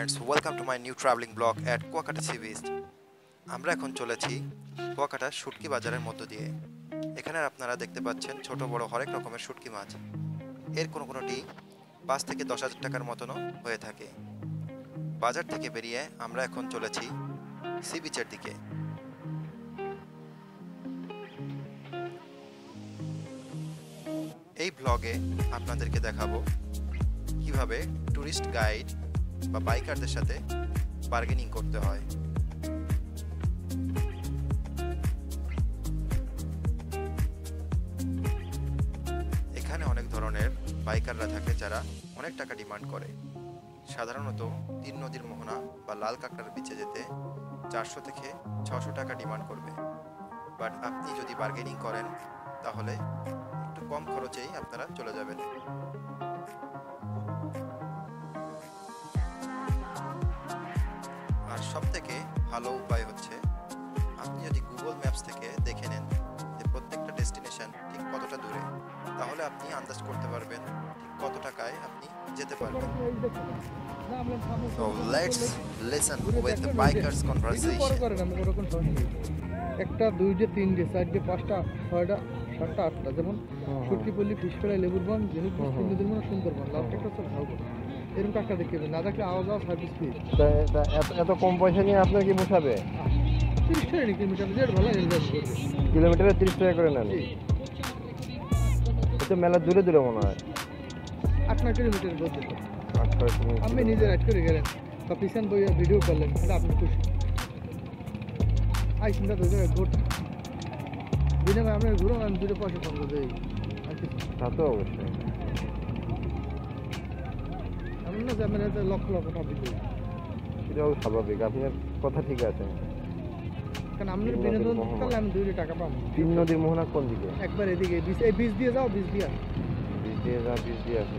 friends, welcome to my new traveling blog at Kuakata sea beach. আমরা এখন চলেছি কুয়াকাটা শুটকি বাজারের মধ্য দিয়ে। এখানে আপনারা দেখতে পাচ্ছেন ছোট বড় হরেক রকমের শুটকি মাছ। এর কোনোটি 5 থেকে 10,000 টাকার মতনও হয়ে থাকে। বাজার থেকে বেরিয়ে আমরা এখন চলেছি সি বিচের দিকে। এই ব্লগে আপনাদেরকে দেখাবো কিভাবে টুরিস্ট গাইড বা বাইকারদের সাথে বার্গেনিং করতে হয়। এখানে অনেক ধরনের বাইকাররা থাকে যারা অনেক টাকা ডিমান্ড করে। সাধারণত 3 নদীর মোহনা বা লাল কাঁকড়ার বিচে যেতে 400 থেকে 600 টাকা ডিমান্ড করবে। বাট আপনি যদি বার্গেনিং করেন তাহলে একটু কম খরচেই আপনারা চলে যাবেন। আর সবথেকে ভালো উপায় হচ্ছে আপনি যদি গুগল ম্যাপস থেকে দেখে নেন যে প্রত্যেকটা ডেস্টিনেশন ঠিক কতটা দূরে, তাহলে আপনি আন্দাজ করতে পারবেন ঠিক কত টাকায় আপনি যেতে পারবেন। So let's listen with the bikers conversation. একটা 2 যে 3 যে 4 যে 5টা 6টা 7টা 8টা যেমন শুটকিপল্লী ফিশফ্রাই লেবুরবন যেহেতু সুন্দরবন মানে সুন্দরবন লাস্ট একটা হচ্ছে ভালো এরকম কাজটা দেখতে হবে না দেখলে আওয়াজ সার্ভিস ফি এত কম পয়সা নিয়ে আপনার কি পোষাবে? 30 টাকা কিলোমিটার যেটা ভালো ইনভেস্ট করবে কিলোমিটারে 30 টাকা করে নেন। এটা মেলা দূরে দূরে মনে হয় 8-9 কিলোমিটার দূরে। আচ্ছা আপনি নিজে রাইড করে গেলেন বা পিছন বইয়া ভিডিও করলেন এটা আপনি খুশি। আই চিন্তা তো ঘুরতে বিনিময়ে আপনার ঘুরো আমি 2 পয়সা কম দেই। তা তো অবশ্যই এমন না যে আমি লক্ষ লক্ষ টাকা দিই। এটাও স্বাভাবিক, আপনার কথা ঠিক আছে। কারণ আপনার বিনোদন করলে আমি 2 টাকা পাবো। 3 নদীর মোহনা কোন দিকে? একবার এদিকে এই বীজ দিয়ে যাও বীজ দিয়ে আসে।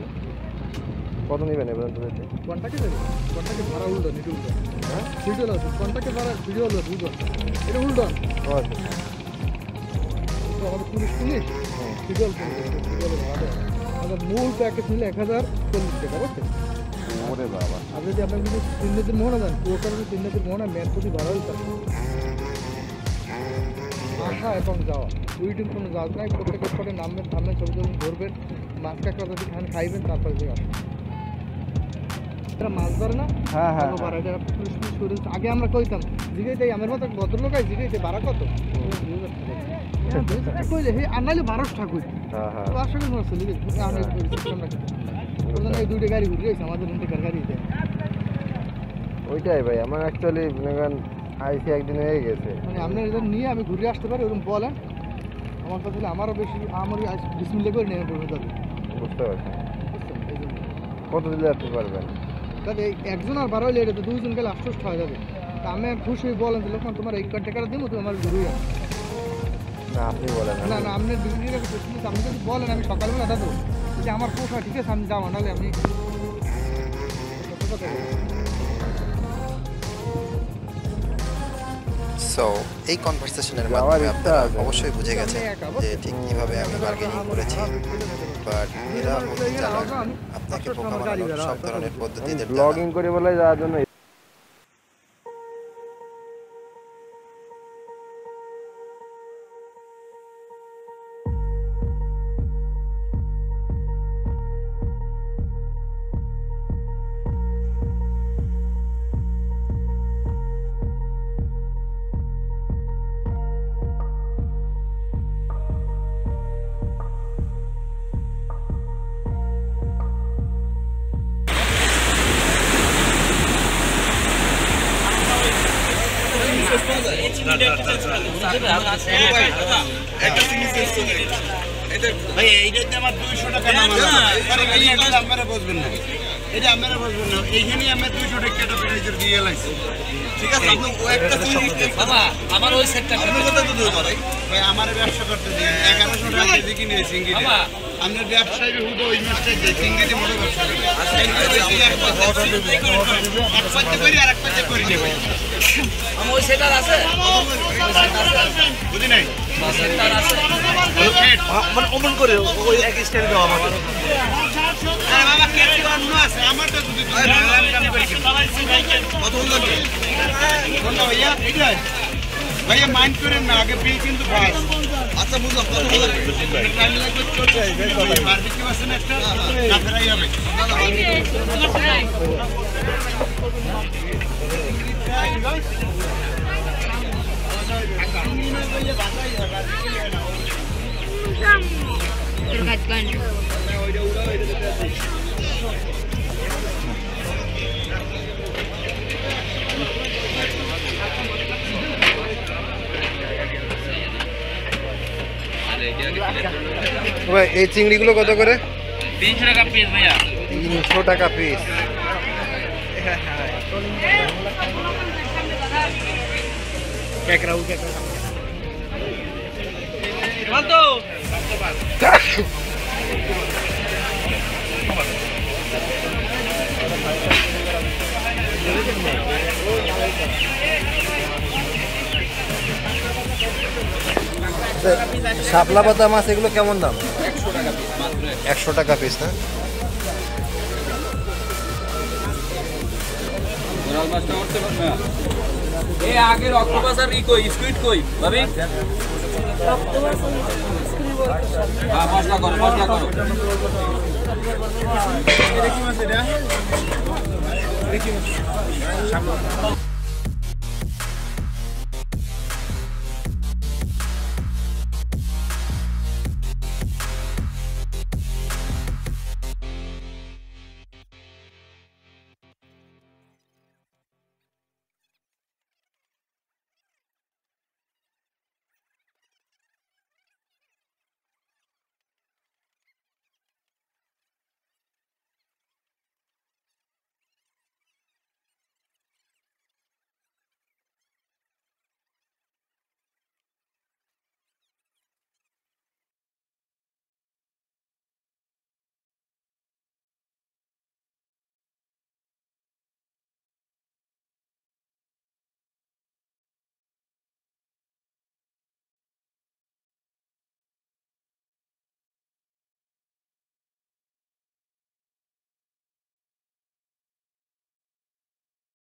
কত নেবেন এবার তুলেছে? কোনটাকে দেবে? কোনটাকে ভাড়া উল্টো নিতে উল্টো। হ্যাঁ ভিডিও লাও কোনটাকে ভাড়া ভিডিও লাও উল্টো। এটা উল্টো। ও আচ্ছা তো আমাদের পুলিশ ভিডিও ভাড়া দেয়। আমাদের মূল প্যাকেজ নিলে 1040 টাকা বুঝছেন? ওরে বাবা। আর যদি আপনার যদি 3 নদীর মোহনা দেন কুয়াকাটা 3 নদীর মোহনা মেন প্রতি ভাড়া হইতে আসা এবং যাওয়া দুইদিন কোনো যাওয়া নাই। প্রত্যেক স্পটে নামবেন থামবেন ছবি ছবি ধরবেন মাছ কাঁকড়া যদি খাইবেন তারপরে যে আসবেন। এটা মাছ ধরে না? হ্যাঁ হ্যাঁ আগে আমরা কইতাম জিগাইতে আমার মতো ভদ্রলোক আছে জিগাইতে ভাড়া কত কইলে হে আনাইলে 1200 টাকা কই। হ্যাঁ হ্যাঁ আসলে মনে চলে গেছে আমরা এই 2টা গাড়ি ঘুরে গেছে আমাদের গাড়িতে। ওইটাই ভাই আমার অ্যাকচুয়ালি আইসি একদিন হয়ে গেছে মানে আপনার এদের নিয়ে আমি ঘুরে আসতে পারি ওরকম বলেন আমার কাছে আমারও বেশি আমারই বিসমিল্লাহ করে নেমে পড়বে তাদের। বুঝতে পারছি। কত দিলে আসতে পারবেন? তাহলে একজন আর 12 হলে এটা তো 2 জন গেলে 800 হয়ে যাবে। তা আমি খুশি হয়ে বলেন যে লোকমান তোমার এই টাকাটা দিব তুমি আমার ঘুরে আসো। না আপনি বলেন না না আপনি বিজনেস আপনি যদি বলেন আমি সকালবেলা দাদু যে আমার পোষা ঠিক আছে আমি যাবো নাহলে আপনি সো এই কনভারসেশনের মাধ্যমে আপনারা অবশ্যই বুঝে গেছেন যে ঠিক কিভাবে আমি বার্গেনিং করেছি। বাট এরা বলতে চালাক, আপনাকে বোকা বানানোর সব ধরনের পদ্ধতিতে ব্লগিং করে বলে যাওয়ার জন্য। ভাই এইটাতে আমার 200 টাকা নাম আছে। আপনারা বুঝবেন না, এটা আপনারা বুঝবেন না। এইখানে আমরা 200 টাকা কেটে ফেলে দিয়ে লাইছি। ঠিক আছে আপনি একটা জিনিস বাবা আমার ওই সেটটা আপনি কত দিতে পারেন ভাই? আমার ব্যবসা করতে দিন 1100 টাকা কেজি কিনে সিঙ্গি বাবা। আমরা ব্যবসায়ী হুটো ওই মাছটা যে সিঙ্গি দিয়ে মোড়ে ব্যবসা করি। এক পাঁচটা করি আর এক পাঁচটা করি নেব। আমার ওই সেটার আছে বুঝি নাই সেটার আছে মানে অমন করে ওই এক স্টাইল দাও আমাকে। আরে বাবা কেজি অন্য আছে আমারটা যদি কত হলো কোনটা ভাইয়া এইটাই ভাইয়া মাইন্ড করেন না আগে বিল কিন্তু ফার্স্ট আচ্ছা বুঝলাম কত হলো টাইম লাগবে চলছে বারবিকিউ আছে না একটা না ফেরাই হবে ভাই এই চিংড়িগুলো কত করে? 300 টাকা পিস ভাইয়া। 300 টাকা পিস। শাপলা পাতা মাছ এগুলো কেমন দাম? 100 টাকা পিস না? এই আগের অক্টোপাস আর ই কই স্কুইড কই ভাবি? হ্যাঁ মশলা করো মশলা করো। এটা কি মাছ এটা?